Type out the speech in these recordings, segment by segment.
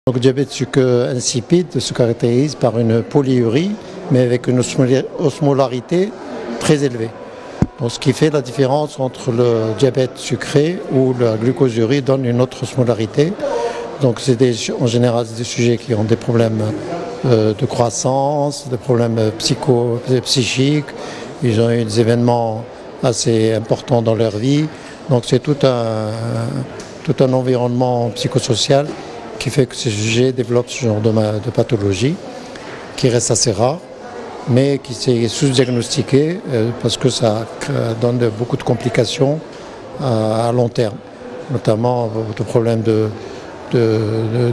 Donc, le diabète insipide se caractérise par une polyurie, mais avec une osmolarité très élevée. Donc, ce qui fait la différence entre le diabète sucré où la glucosurie donne une autre osmolarité. Donc, en général des sujets qui ont des problèmes de croissance, des problèmes psychiques. Ils ont eu des événements assez importants dans leur vie. Donc, c'est tout un environnement psychosocial qui fait que ces sujets développent ce genre de pathologie qui reste assez rare, mais qui s'est sous-diagnostiqué parce que ça donne beaucoup de complications à long terme, notamment des problèmes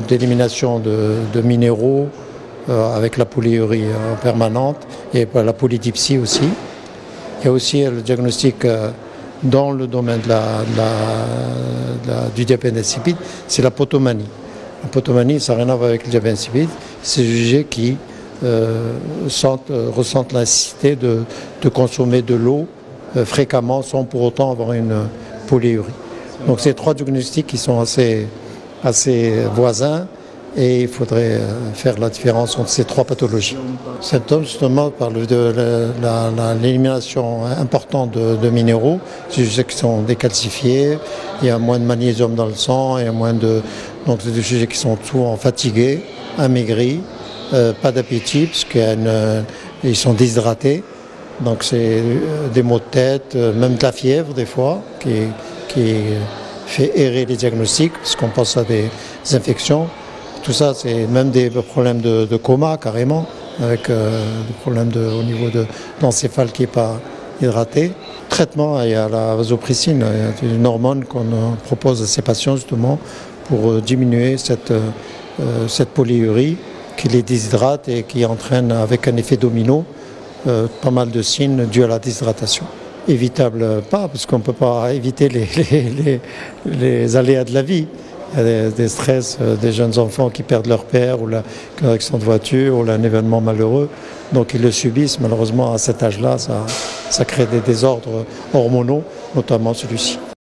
d'élimination de minéraux avec la polyurie permanente et la polydipsie aussi. Il y a aussi le diagnostic dans le domaine du diabète insipide, c'est la potomanie. La potomanie, ça n'a rien à voir avec le diabète insipide, c'est des sujets qui ressentent la nécessité de consommer de l'eau fréquemment sans pour autant avoir une polyurie. Donc c'est trois diagnostics qui sont assez voisins et il faudrait faire la différence entre ces trois pathologies. Les symptômes justement parlent de l'élimination importante de minéraux, c'est des sujets qui sont décalcifiés, il y a moins de magnésium dans le sang, il y a moins de... Donc c'est des sujets qui sont souvent fatigués, amaigris, pas d'appétit parce qu'ils sont déshydratés. Donc c'est des maux de tête, même de la fièvre des fois qui fait errer les diagnostics parce qu'on pense à des infections. Tout ça, c'est même des problèmes de coma carrément, avec des problèmes au niveau de l'encéphale qui n'est pas hydraté. Traitement, il y a la vasopressine, il y a une hormone qu'on propose à ces patients justement pour diminuer cette polyurie qui les déshydrate et qui entraîne avec un effet domino pas mal de signes dus à la déshydratation. Évitable pas, parce qu'on ne peut pas éviter les aléas de la vie. Il y a des stress, des jeunes enfants qui perdent leur père ou une accident de voiture ou un événement malheureux. Donc ils le subissent. Malheureusement, à cet âge-là, ça crée des désordres hormonaux, notamment celui-ci.